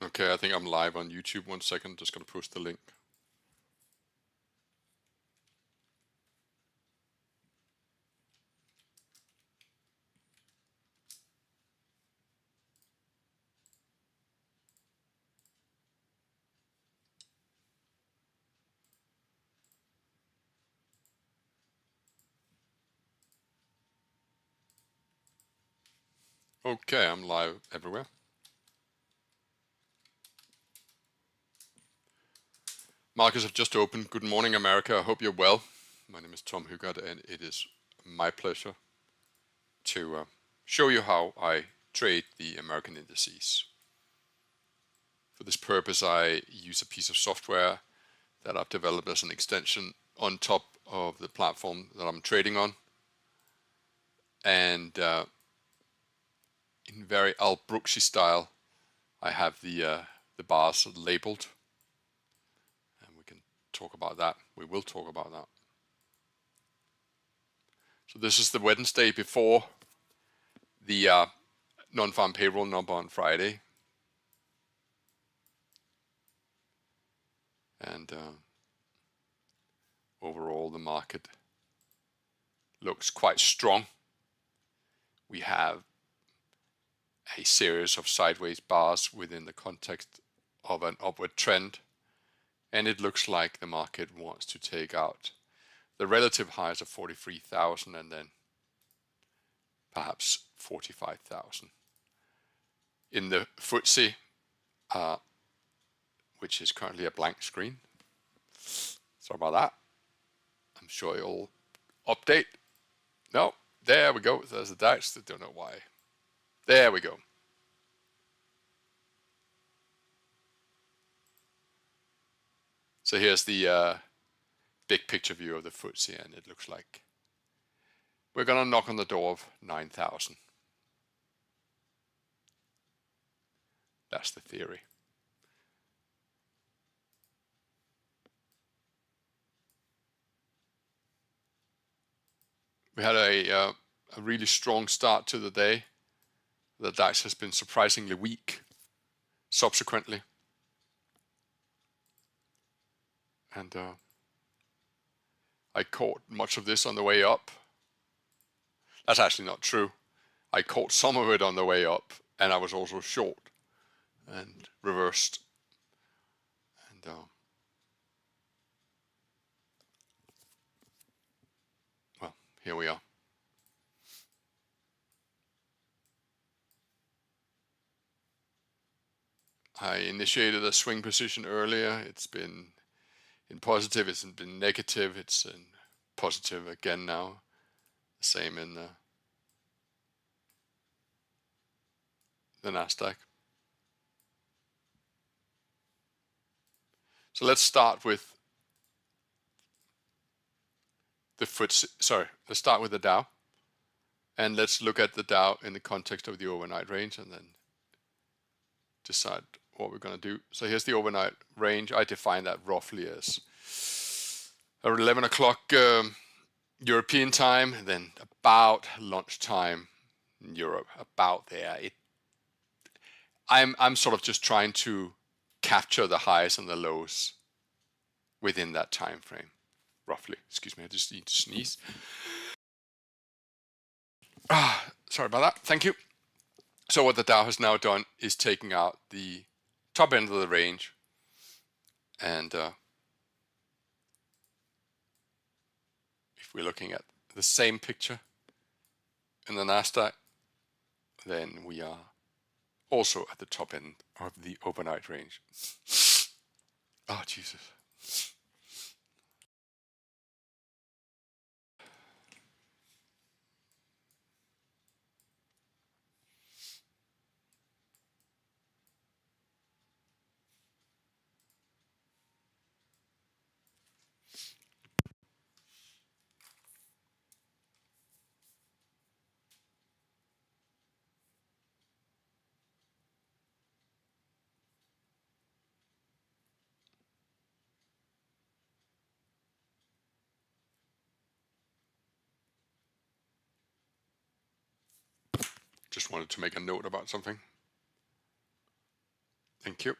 Okay, I think I'm live on YouTube. 1 second, just gonna post the link. Okay, I'm live everywhere. Markets have just opened. Good morning, America. I hope you're well. My name is Tom HOUGAARD, and it is my pleasure to show you how I trade the American indices. For this purpose, I use a piece of software that I've developed as an extension on top of the platform that I'm trading on. And in very Al Brooksy style, I have the bars labeled. And we can talk about that. We will talk about that. So this is the Wednesday before the non-farm payroll number on Friday. And overall, the market looks quite strong. We have a series of sideways bars within the context of an upward trend. And it looks like the market wants to take out the relative highs of 43,000 and then perhaps 45,000. In the FTSE, which is currently a blank screen. Sorry about that. I'm sure you'll update. No, there we go. There's the DAX. I don't know why. There we go. So here's the big picture view of the FTSE, and it looks like we're going to knock on the door of 9,000. That's the theory. We had a really strong start to the day. The DAX has been surprisingly weak subsequently. And I caught much of this on the way up. That's actually not true. I caught some of it on the way up, and I was also short and reversed. And well, here we are. I initiated a swing position earlier. It's been in positive, it's been negative, it's in positive again now. The same in the Nasdaq. So let's start with the FTSE, let's start with the Dow. And let's look at the Dow in the context of the overnight range and then decide what we're going to do. So here's the overnight range. I define that roughly as 11 o'clock European time, and then about lunchtime in Europe, about there. I'm sort of just trying to capture the highs and the lows within that time frame, roughly. Excuse me, I just need to sneeze. Sorry about that. Thank you. So what the Dow has now done is taking out the top end of the range, and if we're looking at the same picture in the Nasdaq, then we are also at the top end of the overnight range. Oh, Jesus. Just wanted to make a note about something. Thank you.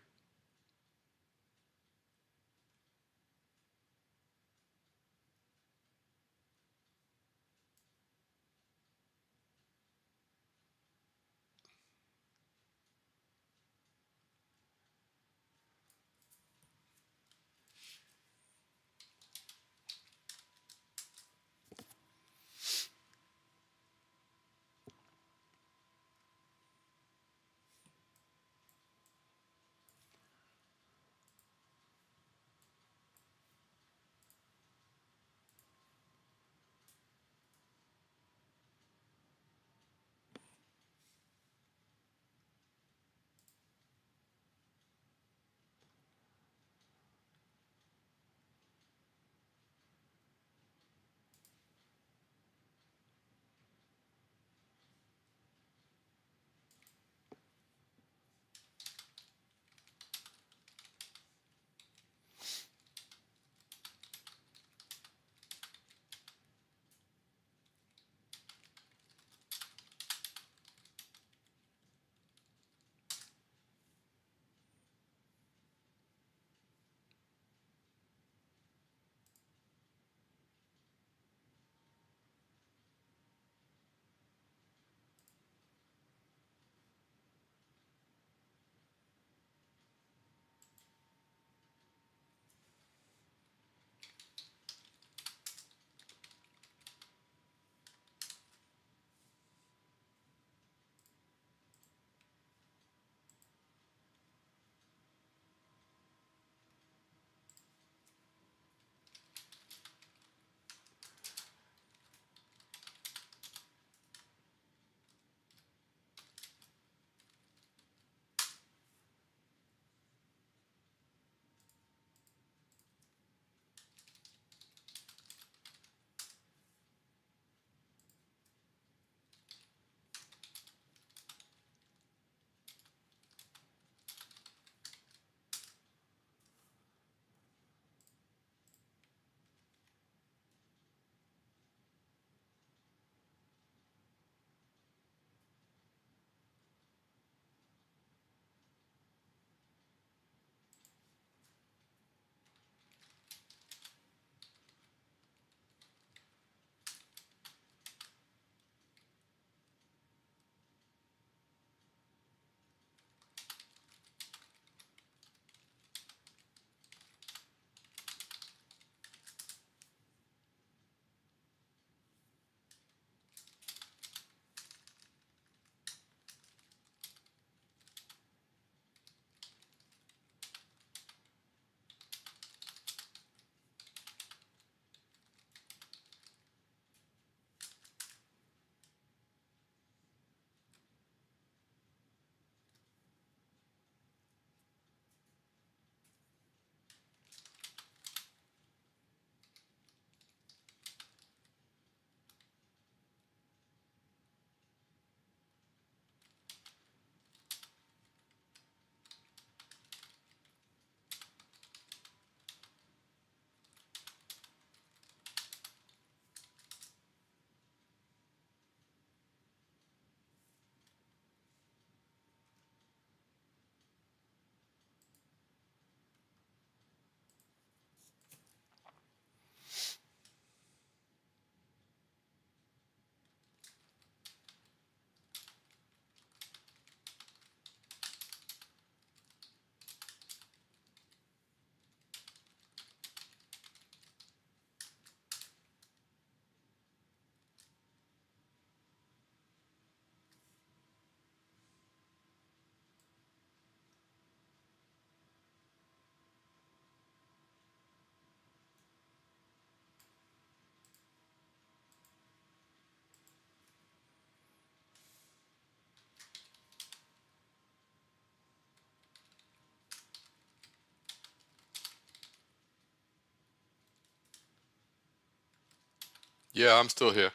Yeah, I'm still here.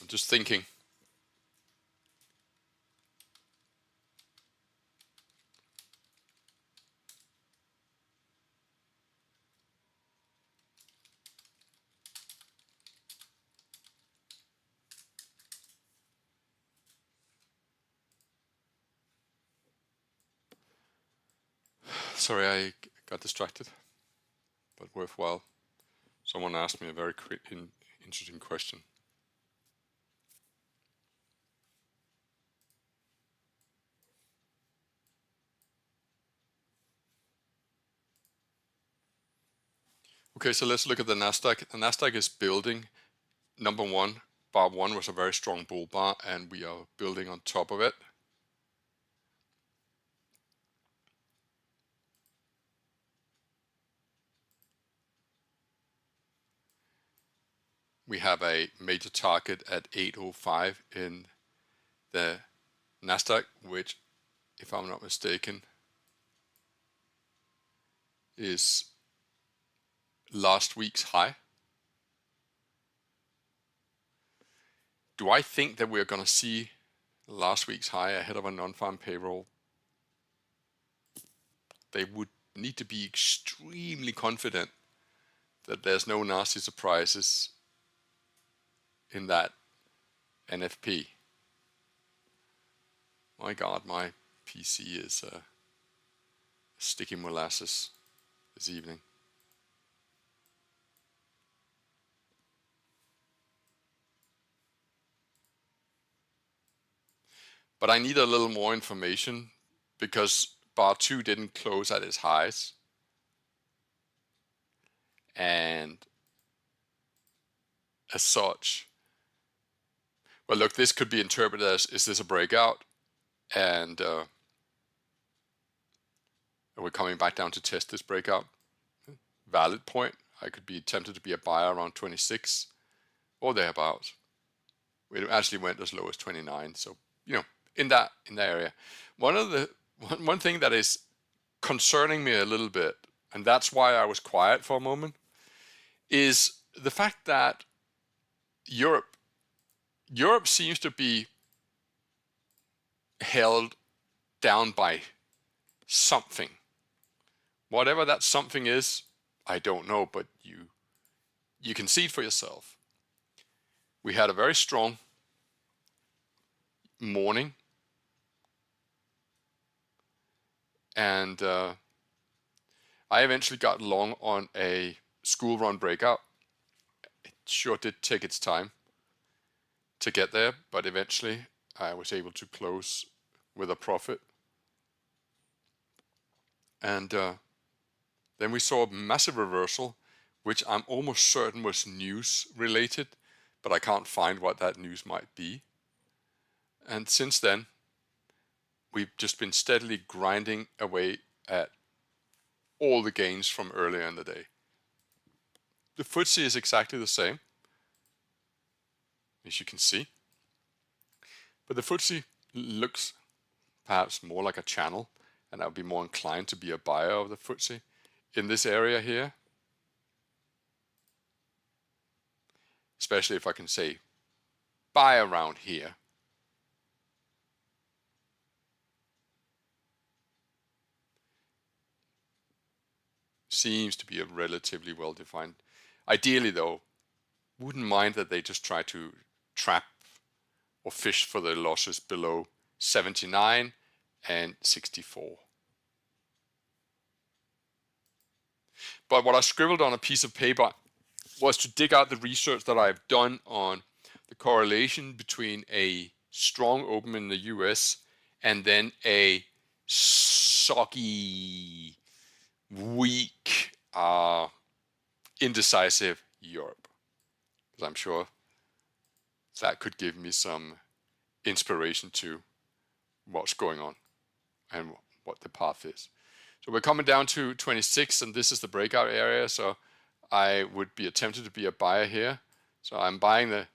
I'm just thinking. Sorry, I got distracted, but worthwhile. Someone asked me a very interesting question. Okay, so let's look at the Nasdaq. The Nasdaq is building. Number one, bar one was a very strong bull bar, and we are building on top of it. We have a major target at 805 in the Nasdaq, which, if I'm not mistaken, is last week's high. Do I think that we're going to see last week's high ahead of a non-farm payroll? They would need to be extremely confident that there's no nasty surprises in that NFP. My God, my PC is sticky molasses this evening. But I need a little more information because bar 2 didn't close at its highs. And as such, well, look, this could be interpreted as, is this a breakout? And we're coming back down to test this breakout. Valid point. I could be tempted to be a buyer around 26 or thereabouts. It actually went as low as 29. So, in that area. One thing that is concerning me a little bit, and that's why I was quiet for a moment, is the fact that Europe seems to be held down by something. Whatever that something is, I don't know, but you can see it for yourself. We had a very strong morning, and I eventually got long on a school run breakout. It sure did take its time to get there, but eventually I was able to close with a profit. And then we saw a massive reversal, which I'm almost certain was news related, but I can't find what that news might be. And since then, we've just been steadily grinding away at all the gains from earlier in the day. The FTSE is exactly the same, as you can see. But the FTSE looks perhaps more like a channel, and I would be more inclined to be a buyer of the FTSE in this area here. Especially if I can say buy around here. Seems to be a relatively well defined. Ideally though, wouldn't mind that they just try to trap or fish for the losses below 79 and 64. But what I scribbled on a piece of paper was to dig out the research that I've done on the correlation between a strong open in the US and then a soggy, weak, indecisive Europe. Because I'm sure that could give me some inspiration to what's going on and what the path is. So we're coming down to 26, and this is the breakout area. So I would be tempted to be a buyer here. So I'm buying the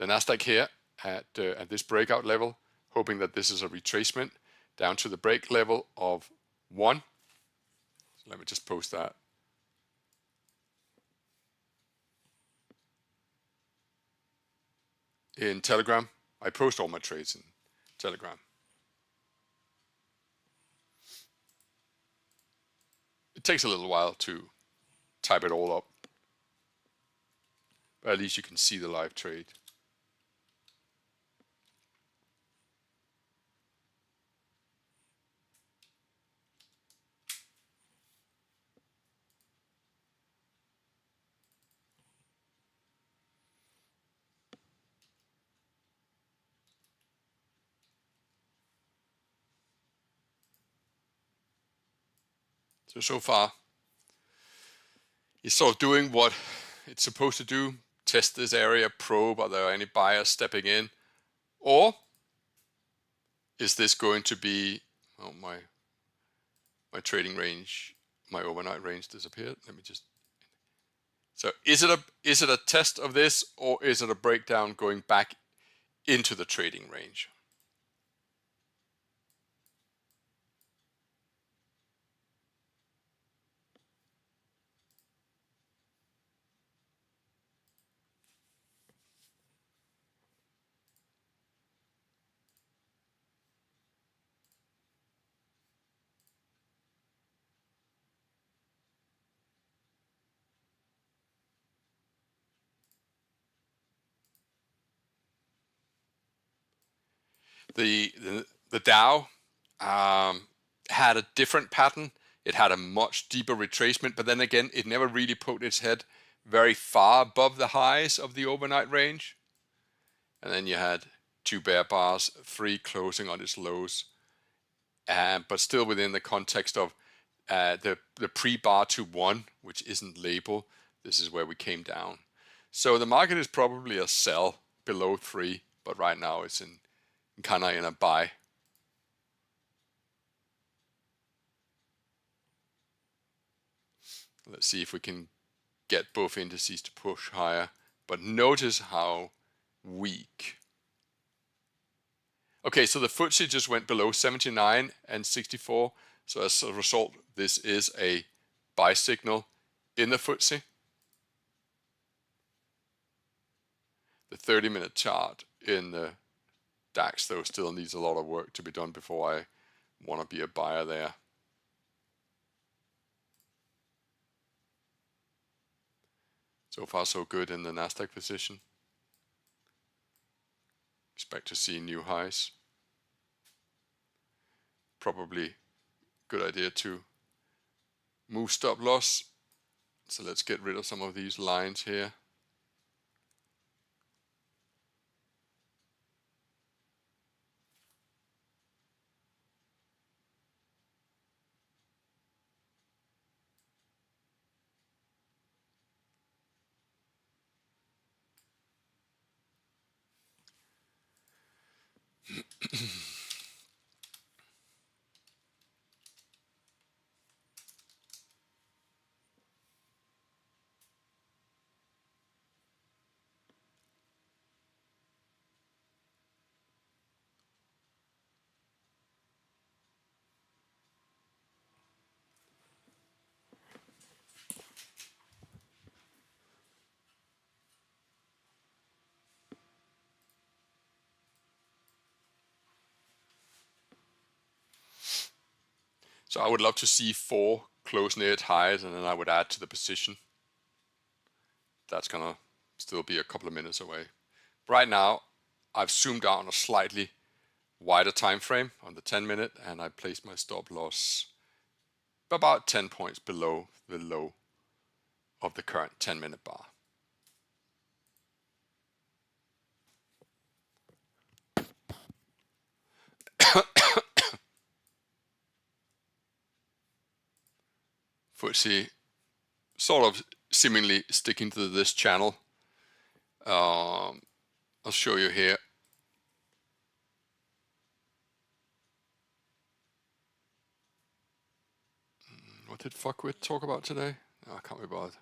Nasdaq here at this breakout level, hoping that this is a retracement down to the break level of 1. So let me just post that. In Telegram. I post all my trades in Telegram. It takes a little while to type it all up, but at least you can see the live trade. So far, it's sort of doing what it's supposed to do. Test this area, probe, are there any buyers stepping in? Or is this going to be, oh, my trading range, my overnight range disappeared. Let me just, so is it a test of this, or is it a breakdown going back into the trading range? The Dow had a different pattern. It had a much deeper retracement, but then again, it never really poked its head very far above the highs of the overnight range. And then you had 2 bear bars, 3 closing on its lows, but still within the context of the pre-bar to 1, which isn't labeled. This is where we came down. So the market is probably a sell below 3, but right now it's in kind of in a buy. Let's see if we can get both indices to push higher, but notice how weak. Okay, so the FTSE just went below 79 and 64. So as a result, this is a buy signal in the FTSE. The 30-minute chart in the DAX, though, still needs a lot of work to be done before I want to be a buyer there. So far, so good in the Nasdaq position. Expect to see new highs. Probably good idea to move stop loss. So let's get rid of some of these lines here. So I would love to see 4 close near its highs, and then I would add to the position. That's gonna still be a couple of minutes away. Right now, I've zoomed out on a slightly wider time frame on the 10-minute, and I placed my stop loss about 10 points below the low of the current 10-minute bar. FTSE sort of seemingly sticking to this channel. I'll show you here. What did Fuckwit talk about today? Oh, I can't be bothered.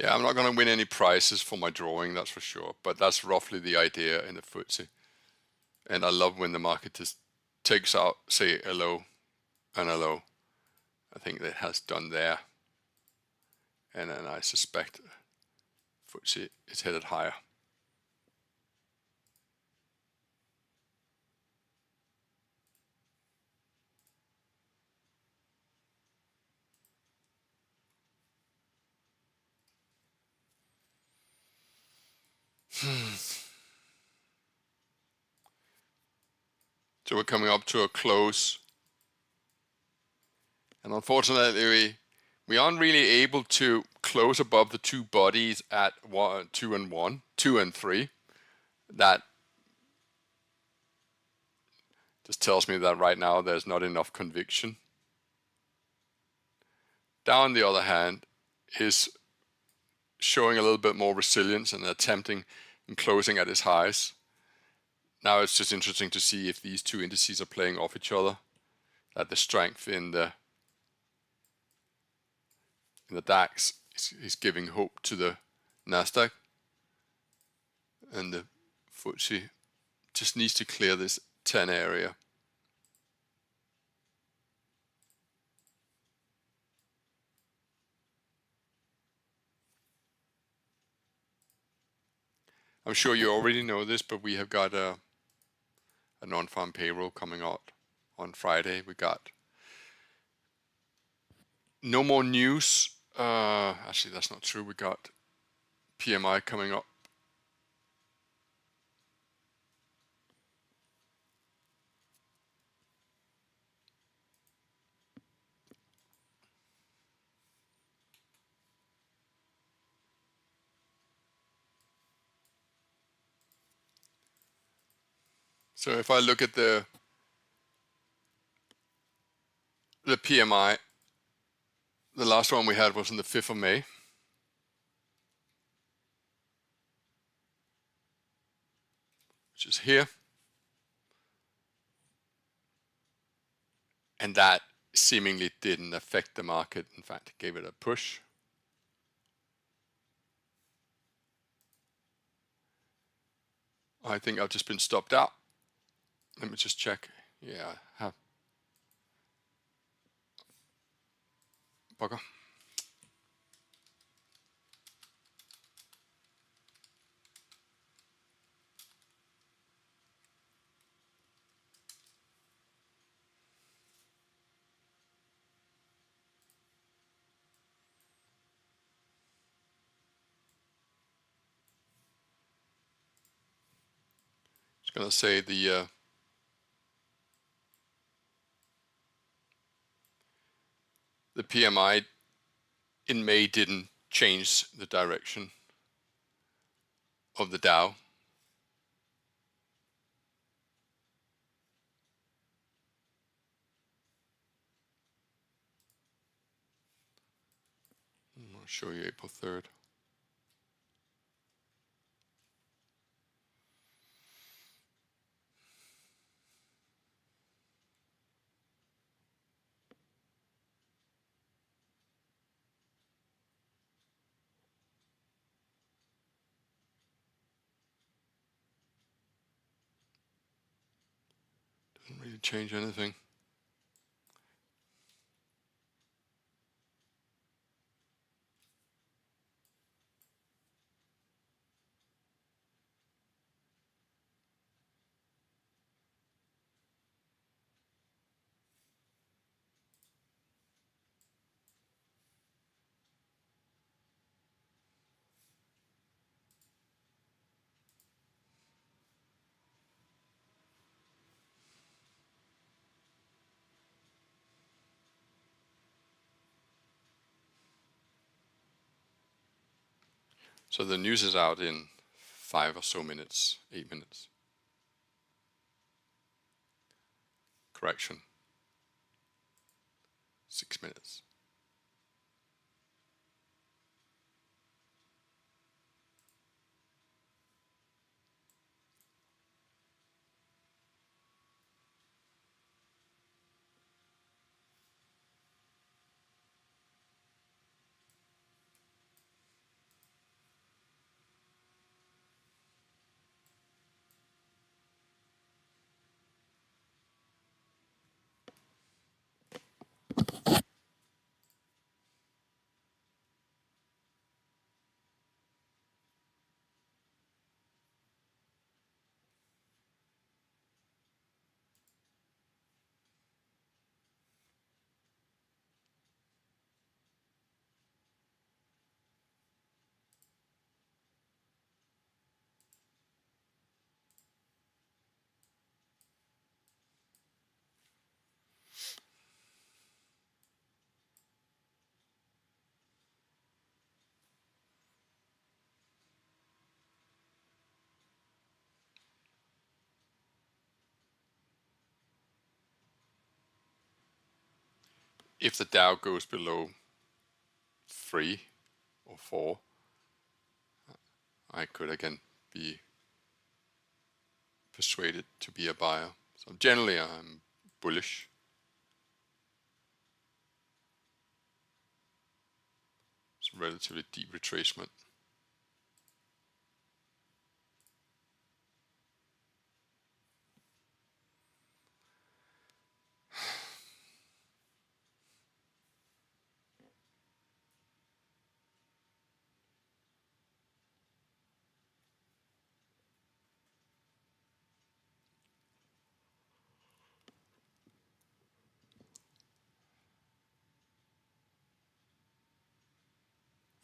Yeah, I'm not going to win any prizes for my drawing, that's for sure. But that's roughly the idea in the FTSE. And I love when the market just takes out, say, a low and a low. I think that has done there. And then I suspect FTSE is headed higher. So we're coming up to a close. And unfortunately, we aren't really able to close above the two bodies at 1, 2, and 1, 2 and 3. That just tells me that right now there's not enough conviction. Dow, on the other hand, is showing a little bit more resilience and attempting and closing at its highs. Now it's just interesting to see if these two indices are playing off each other, that the strength in the DAX is giving hope to the Nasdaq, and the FTSE just needs to clear this 10 area. I'm sure you already know this, but we have got a non-farm payroll coming out on Friday. We got no more news. Actually, that's not true. We got PMI coming up. So if I look at the PMI, the last one we had was on the 5th of May. Which is here. And that seemingly didn't affect the market. In fact, it gave it a push. I think I've just been stopped out. Let me just check. Yeah, I have. Bugger. Just gonna say the PMI in May didn't change the direction of the Dow. I'll show you April 3rd. Doesn't really change anything. So the news is out in 5 or so minutes, 8 minutes. Correction. 6 minutes. if the Dow goes below 3 or 4, I could again be persuaded to be a buyer. So generally I'm bullish. It's a relatively deep retracement.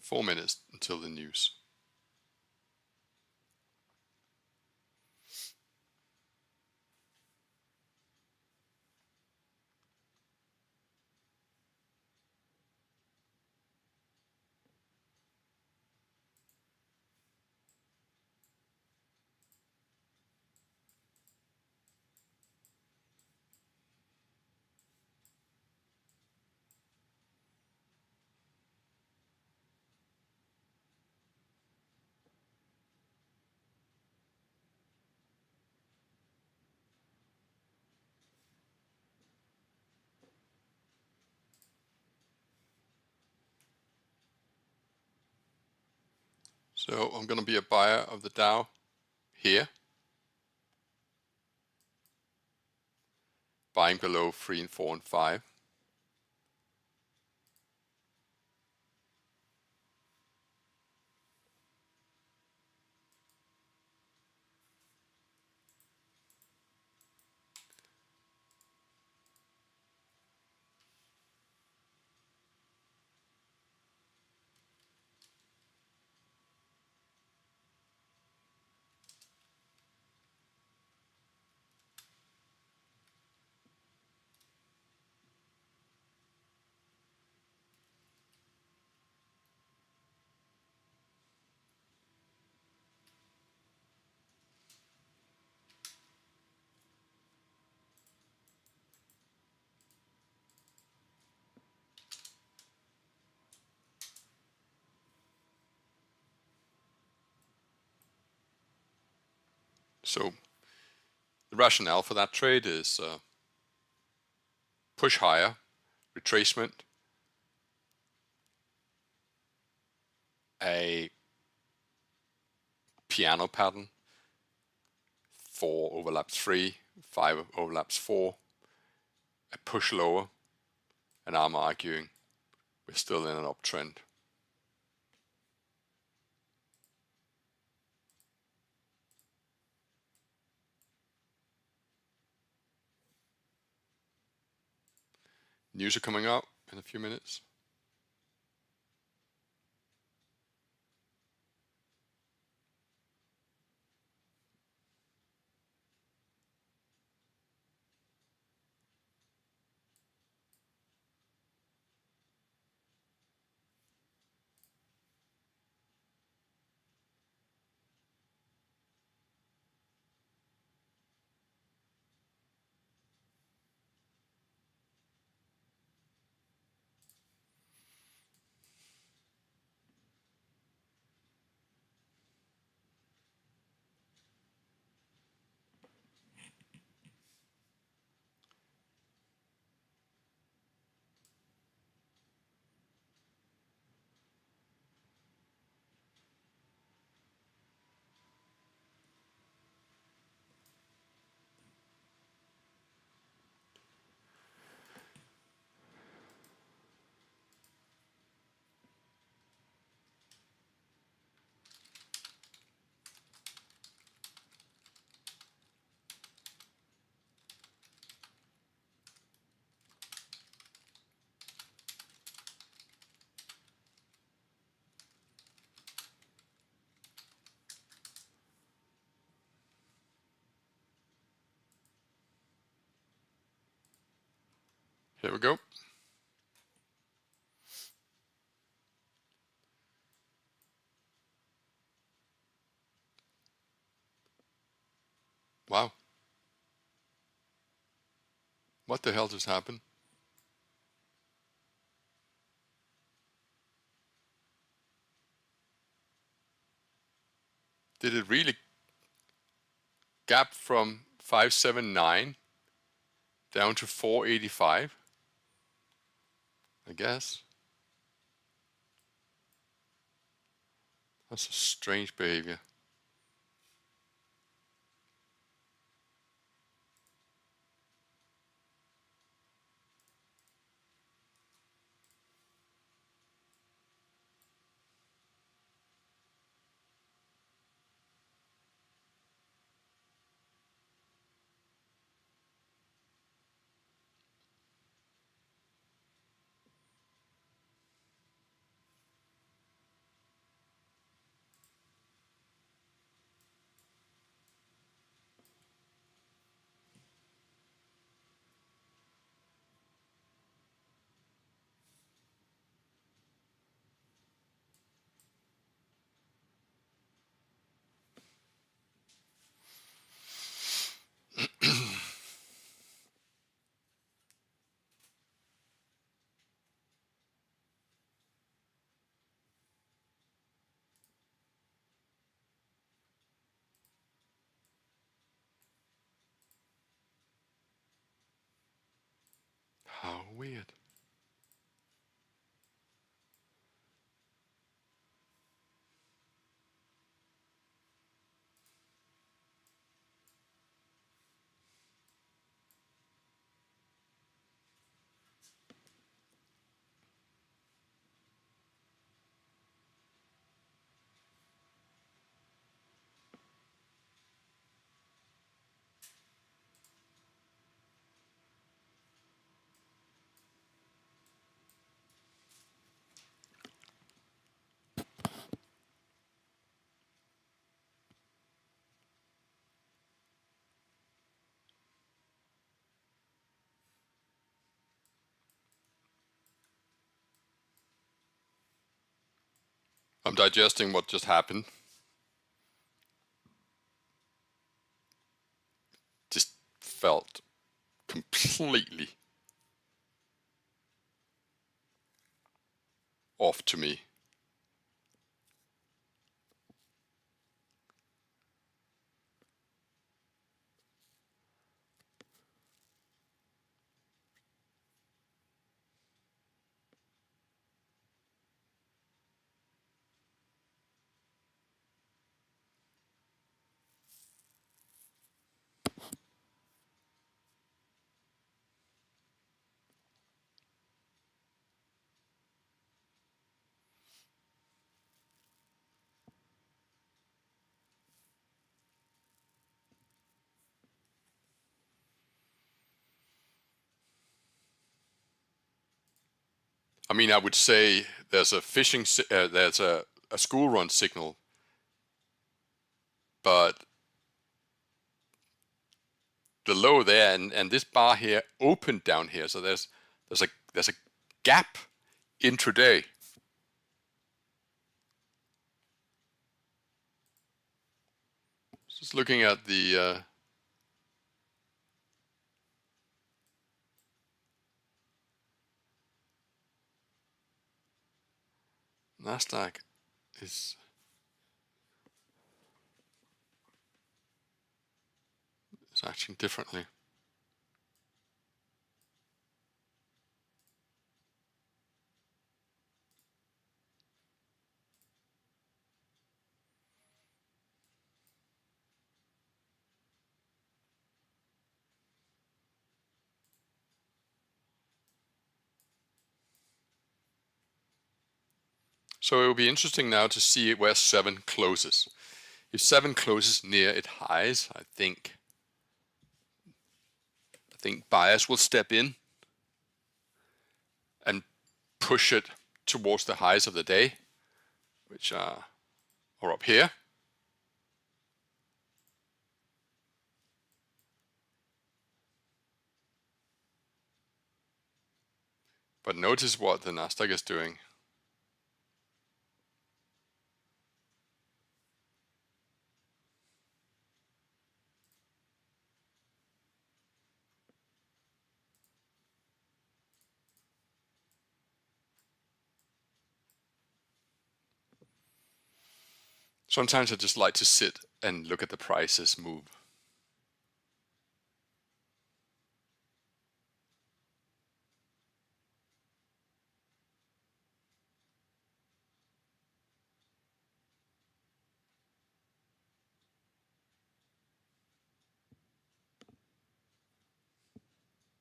Four minutes until the news. So I'm going to be a buyer of the Dow here, buying below 3 and 4 and 5. So the rationale for that trade is push higher, retracement, a piano pattern, 4 overlaps 3, 5 overlaps 4, a push lower, and I'm arguing we're still in an uptrend. News are coming out in a few minutes. Here we go. Wow. What the hell just happened? Did it really gap from 579 down to 485? I guess. That's a strange behavior. How weird. I'm digesting what just happened. Just felt completely off to me. I mean, I would say there's a there's a school run signal, but the low there and this bar here opened down here, so there's a gap intraday. Just looking at the Nasdaq is acting differently. So it will be interesting now to see where 7 closes. If 7 closes near its highs, I think buyers will step in and push it towards the highs of the day, which are up here. But notice what the Nasdaq is doing. Sometimes I just like to sit and look at the prices move.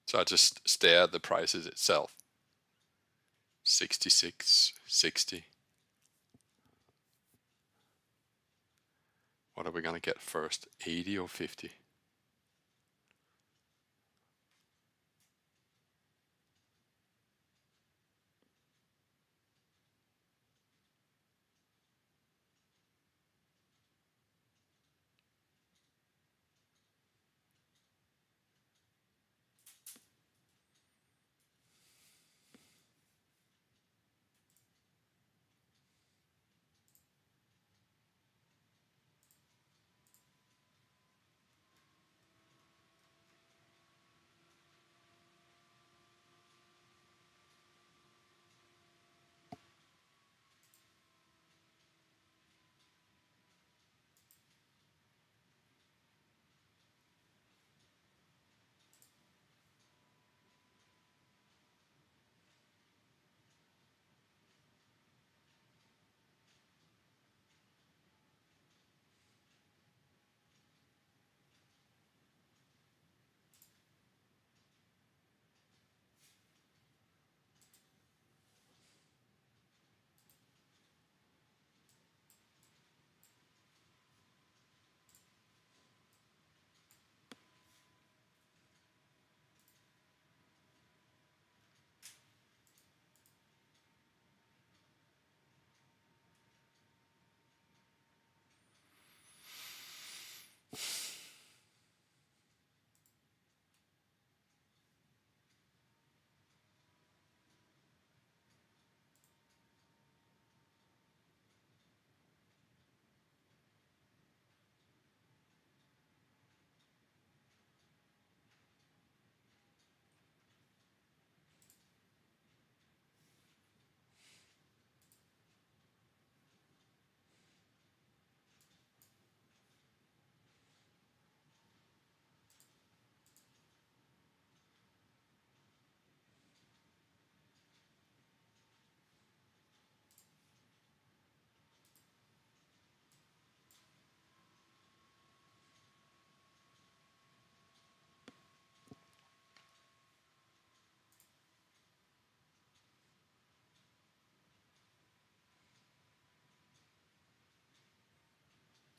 So I just stare at the prices itself. 66, 60. What are we gonna get first, 80 or 50?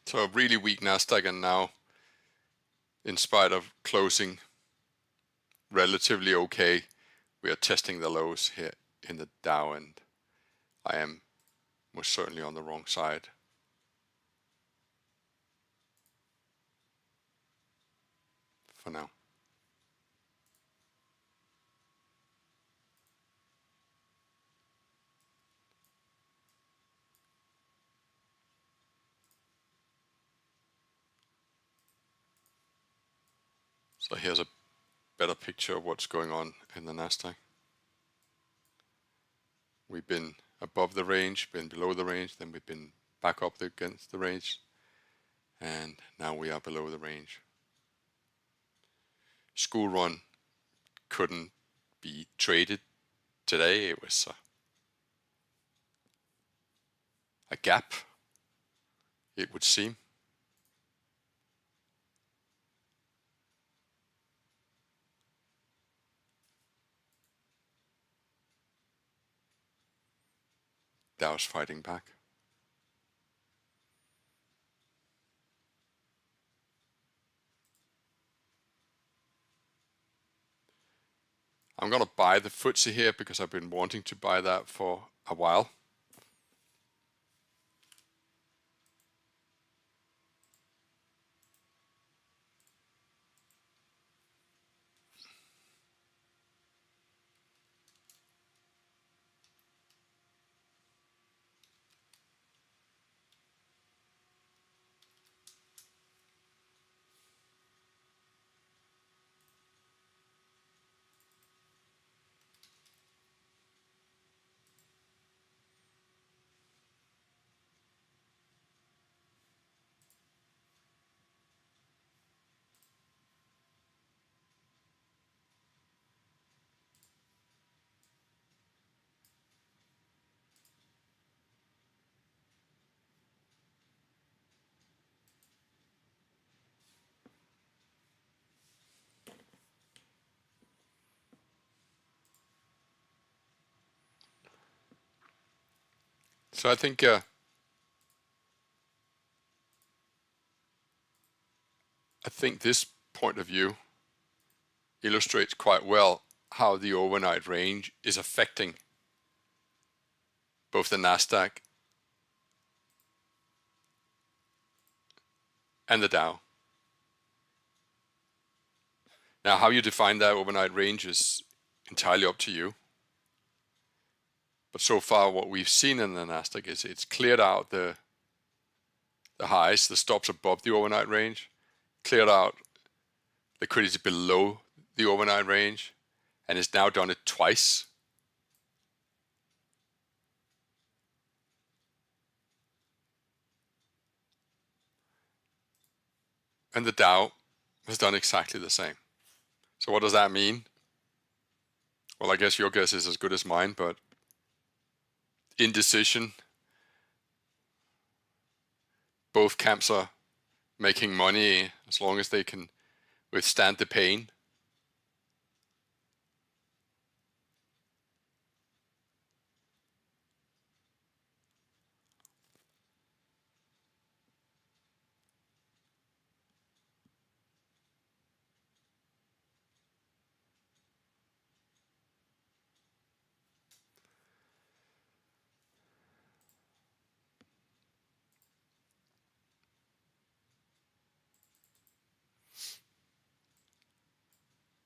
So a really weak Nasdaq, and now, in spite of closing relatively okay, we are testing the lows here in the Dow, and I am most certainly on the wrong side. For now. So here's a better picture of what's going on in the Nasdaq. We've been above the range, been below the range, then we've been back up against the range, and now we are below the range. School run couldn't be traded today. It was a gap, it would seem. Dow's fighting back. I'm gonna buy the FTSE here because I've been wanting to buy that for a while. So I think this point of view illustrates quite well how the overnight range is affecting both the Nasdaq and the Dow. Now, how you define that overnight range is entirely up to you. But so far, what we've seen in the Nasdaq is it's cleared out the highs, the stops above the overnight range, cleared out liquidity below the overnight range, and it's now done it twice. And the Dow has done exactly the same. So what does that mean? Well, I guess your guess is as good as mine, but indecision. Both camps are making money as long as they can withstand the pain.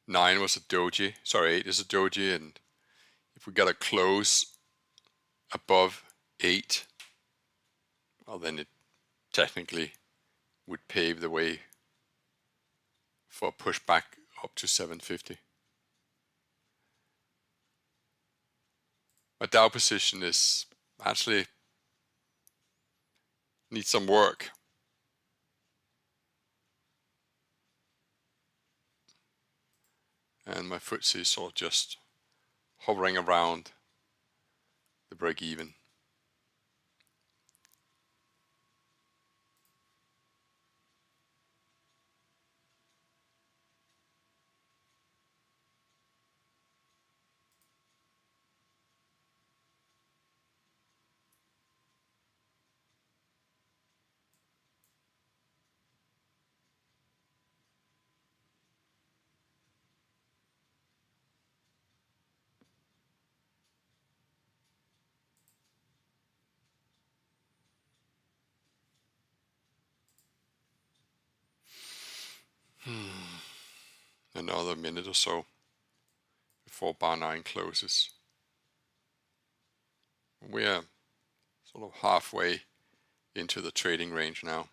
Nine was a doji, sorry, 8 is a doji, and if we got a close above 8, well, then it technically would pave the way for a pushback up to 750. My Dow position is actually needs some work. And my FTSE is sort of just hovering around the break even. Another minute or so before bar 9 closes. We're sort of halfway into the trading range now.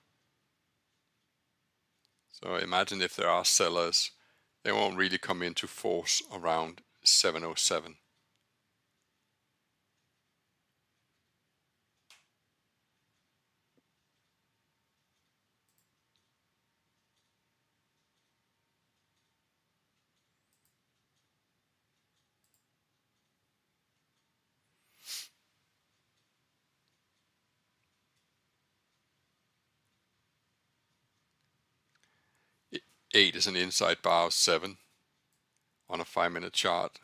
So imagine if there are sellers, they won't really come into force around 707. Eight is an inside bar of 7 on a 5-minute chart.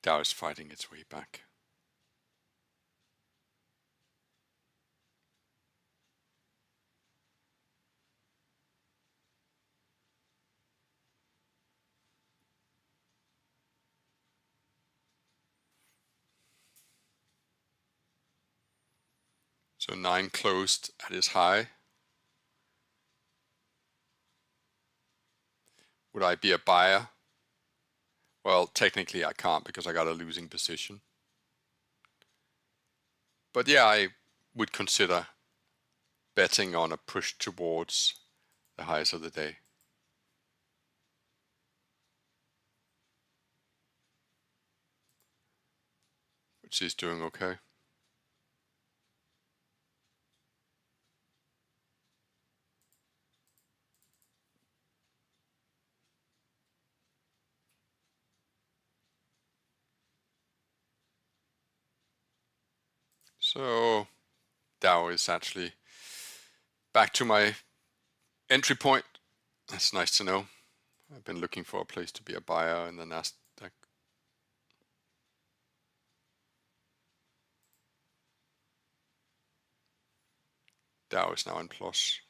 Dow is fighting its way back. So 9 closed at its high. Would I be a buyer? Well, technically I can't because I got a losing position. But yeah, I would consider betting on a push towards the highs of the day. Which is doing okay. So Dow is actually back to my entry point. That's nice to know. I've been looking for a place to be a buyer in the Nasdaq. Dow is now in plus.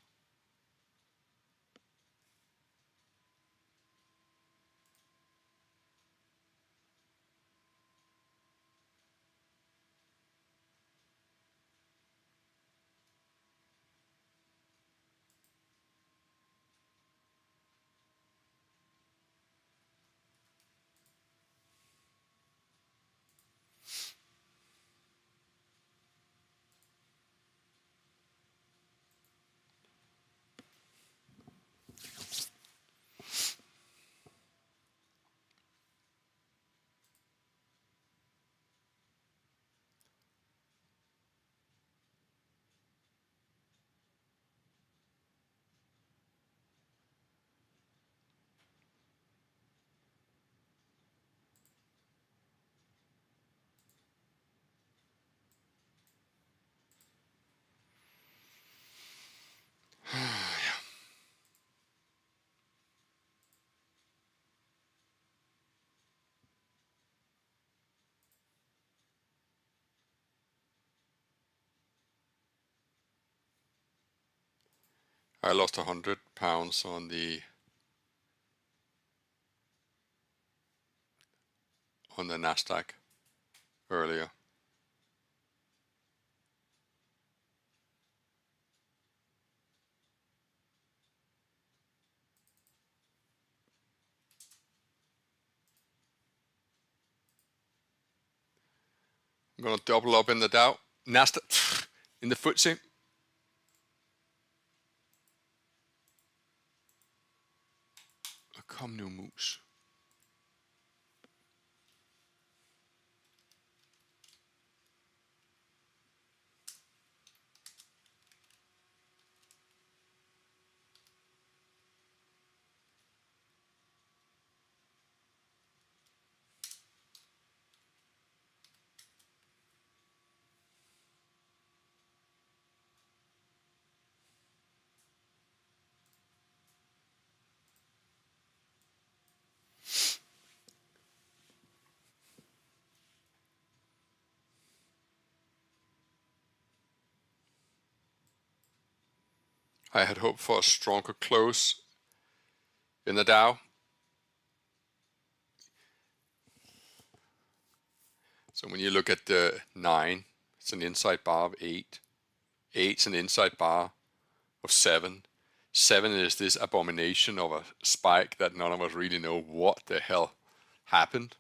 I lost £100 on the Nasdaq earlier. I'm gonna double up in the Dow, Nasdaq, in the FTSE. Kom nu, mus. I had hoped for a stronger close in the Dow. So when you look at the 9, it's an inside bar of 8. 8's an inside bar of 7. 7 is this abomination of a spike that none of us really know what the hell happened.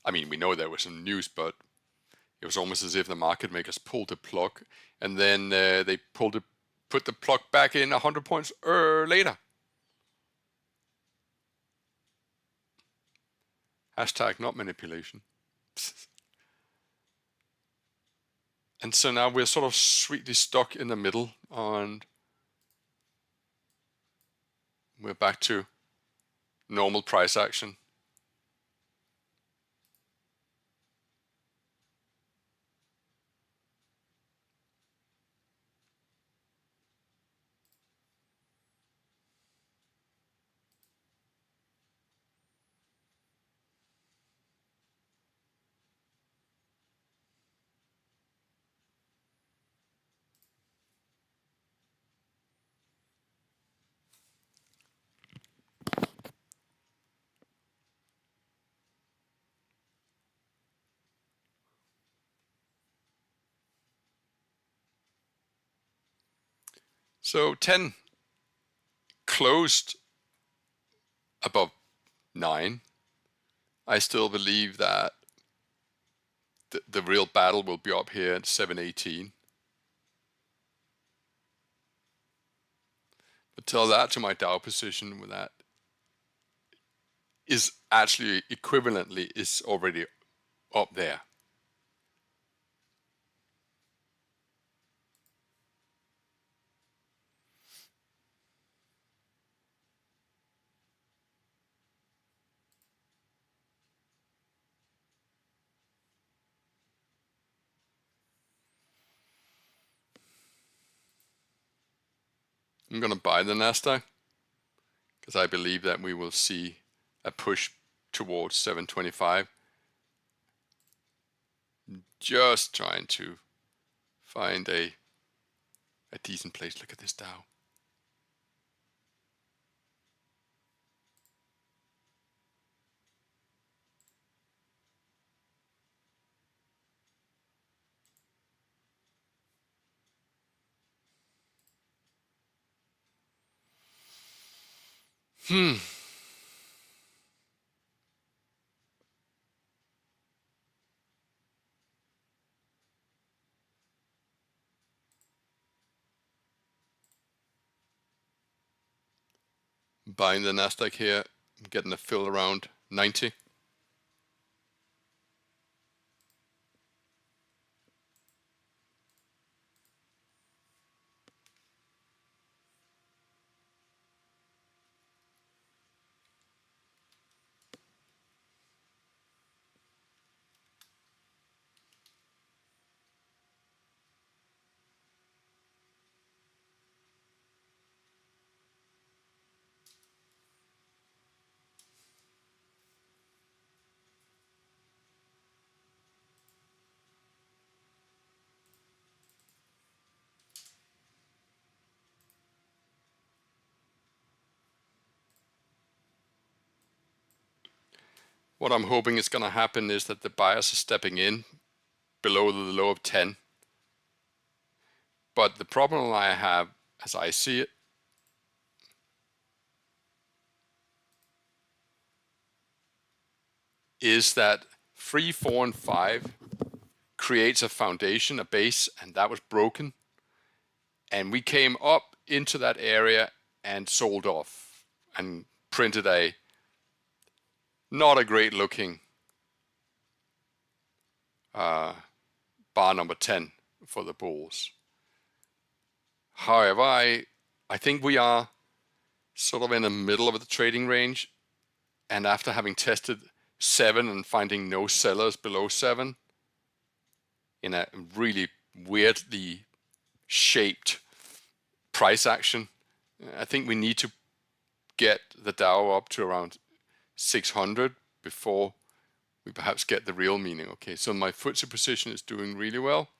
I mean, we know there was some news, but it was almost as if the market makers pulled the plug, and then they put the plug back in 100 points later. Hashtag not manipulation. And so now we're sort of sweetly stuck in the middle, and we're back to normal price action. So 10 closed above 9. I still believe that the real battle will be up here at 718. But tell that to my Dow position, with that is actually equivalently is already up there. I'm going to buy the Nasdaq because I believe that we will see a push towards 725. Just trying to find a decent place. Look at this Dow. Buying the Nasdaq here, I'm getting a fill around 90. What I'm hoping is going to happen is that the buyers are stepping in below the low of 10. But the problem I have, as I see it, is that 3, 4, and 5 creates a foundation, a base, and that was broken. And we came up into that area and sold off and printed a not a great looking bar number 10 for the bulls. However, I think we are sort of in the middle of the trading range, and after having tested 7 and finding no sellers below 7 in a really weirdly shaped price action, I think we need to get the Dow up to around 600 before we perhaps get the real meaning. Okay, so my FTSE position is doing really well,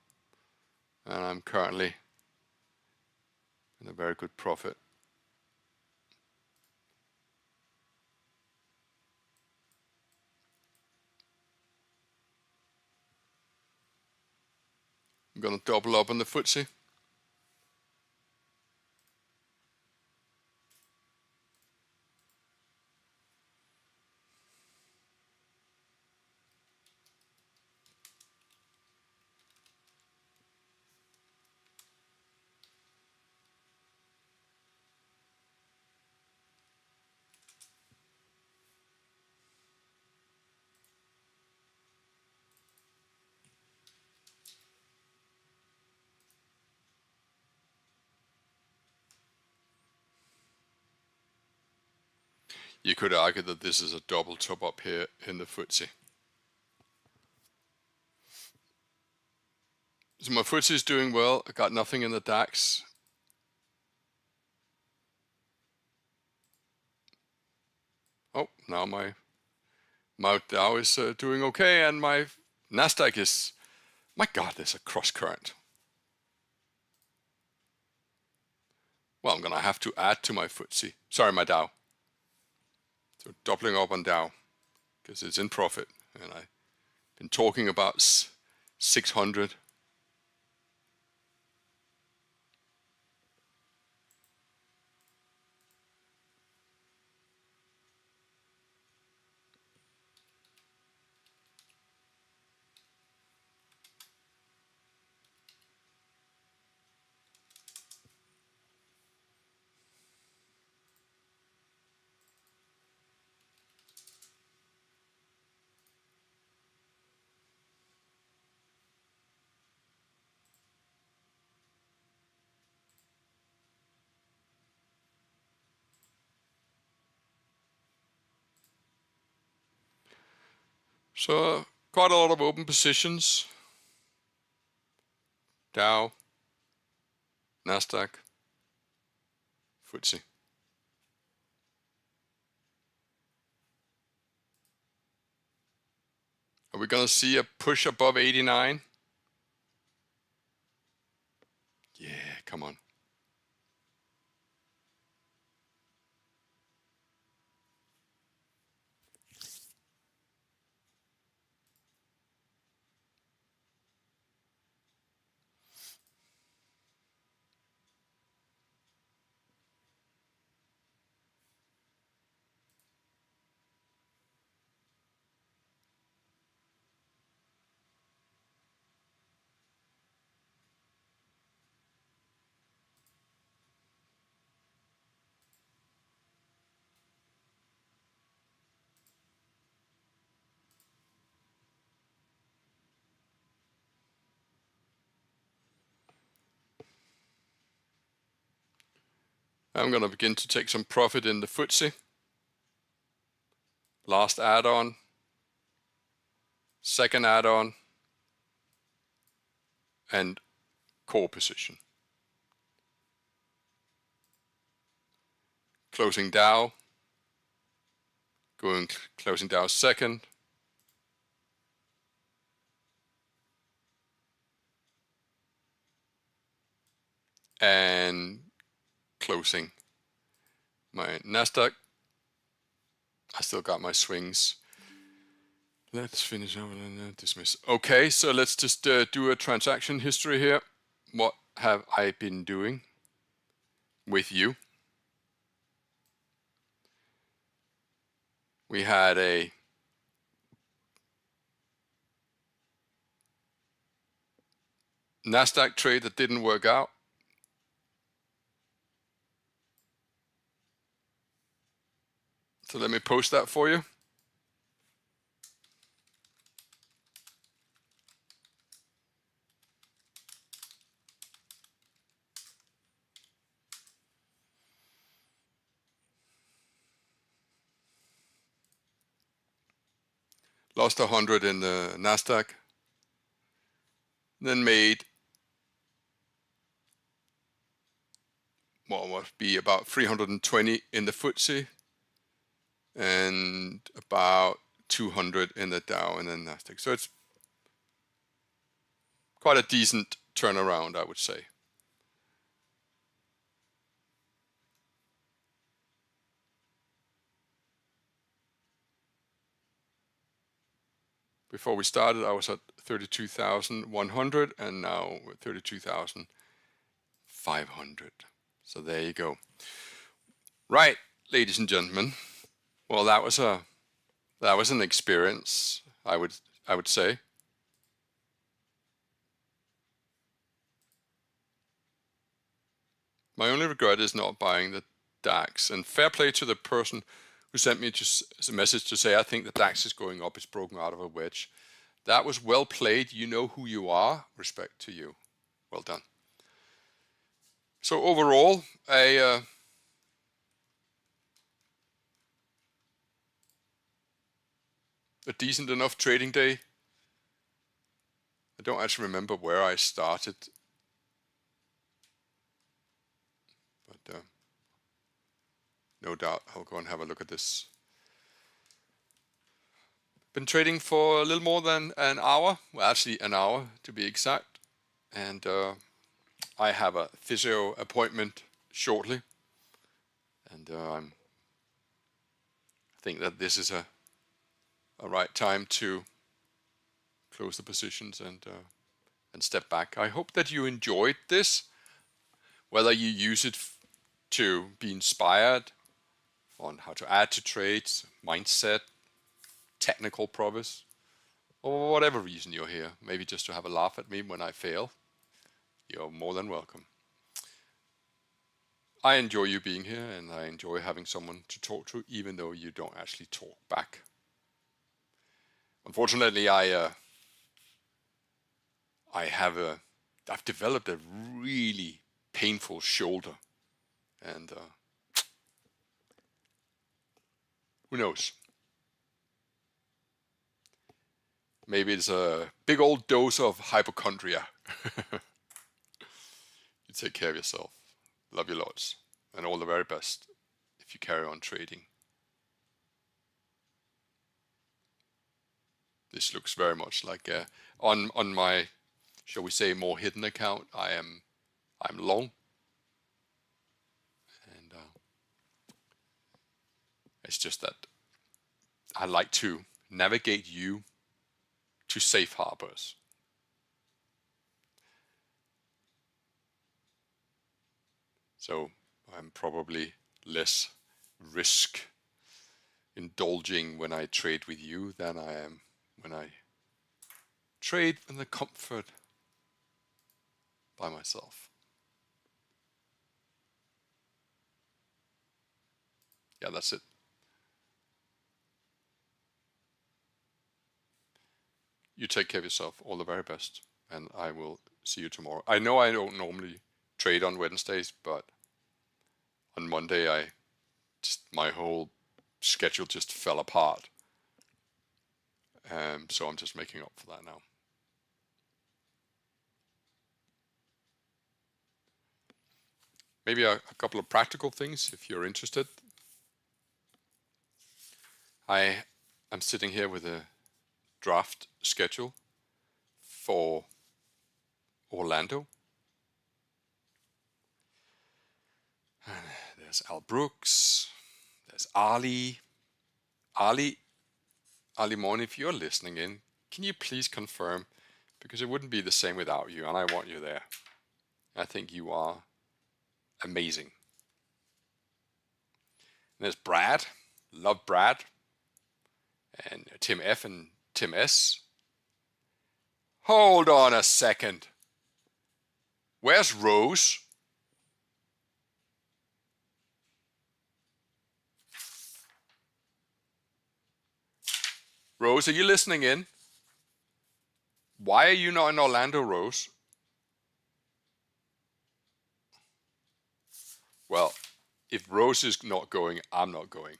and I'm currently in a very good profit. I'm going to double up on the FTSE. You could argue that this is a double top up here in the FTSE. So my FTSE is doing well. I got nothing in the DAX. Oh, now my Dow is doing okay, and my Nasdaq is, my God, there's a cross current. Well, I'm going to have to add to my FTSE. Sorry, my Dow. So doubling up on Dow because it's in profit, and I've been talking about 600. So quite a lot of open positions. Dow, Nasdaq. FTSE. Are we going to see a push above 89? Yeah, come on. I'm going to begin to take some profit in the FTSE. Last add-on, second add-on, and core position. Closing Dow, closing Dow second, and closing my Nasdaq. I still got my swings. Let's finish over and dismiss. Okay, so let's just do a transaction history here. What have I been doing with you? We had a Nasdaq trade that didn't work out. So let me post that for you. Lost 100 in the Nasdaq. Then made what must be about 320 in the FTSE and about 200 in the Dow and the Nasdaq. So it's quite a decent turnaround, I would say. Before we started, I was at 32,100 and now we're 32,500. So there you go. Right, ladies and gentlemen. Well, that was an experience, I would say. My only regret is not buying the DAX, and fair play to the person who sent me just a message to say, I think the DAX is going up, it's broken out of a wedge. That was well played. You know who you are. Respect to you. Well done. So overall, a decent enough trading day. I don't actually remember where I started, but no doubt I'll go and have a look at this. Been trading for a little more than an hour, well actually an hour to be exact, and I have a physio appointment shortly, and I think that this is a right time to close the positions and step back. I hope that you enjoyed this, whether you use it to be inspired on how to add to trades, mindset, technical prowess, or whatever reason you're here, maybe just to have a laugh at me when I fail, you're more than welcome. I enjoy you being here, and I enjoy having someone to talk to, even though you don't actually talk back. Unfortunately, I've developed a really painful shoulder, and who knows? Maybe it's a big old dose of hypochondria. You take care of yourself. Love you lots. and all the very best if you carry on trading. This looks very much like on my, shall we say, more hidden account. I'm long, and it's just that I like to navigate you to safe harbors. So I'm probably less risk indulging when I trade with you than I am when I trade in the comfort by myself. Yeah, that's it. You take care of yourself. All the very best. And I will see you tomorrow. I know I don't normally trade on Wednesdays, but on Monday my whole schedule just fell apart. So I'm just making up for that now. Maybe a couple of practical things if you're interested. I am sitting here with a draft schedule for Orlando. There's Al Brooks, there's Ali Morn, if you're listening in, can you please confirm? Because it wouldn't be the same without you, and I want you there. I think you are amazing. And there's Brad, love Brad, and Tim F and Tim S. Hold on a second. Where's Rose? Rose, are you listening in? Why are you not in Orlando, Rose? Well, if Rose is not going, I'm not going.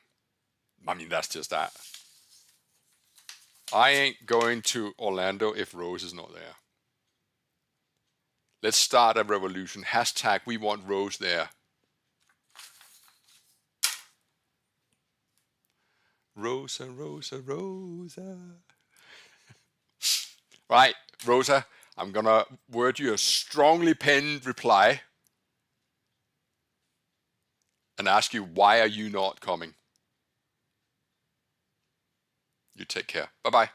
I mean, that's just that. I ain't going to Orlando if Rose is not there. Let's start a revolution. Hashtag we want Rose there. Rosa, Rosa, Rosa. Right, Rosa, I'm gonna word you a strongly penned reply and ask you, why are you not coming? You take care. Bye-bye.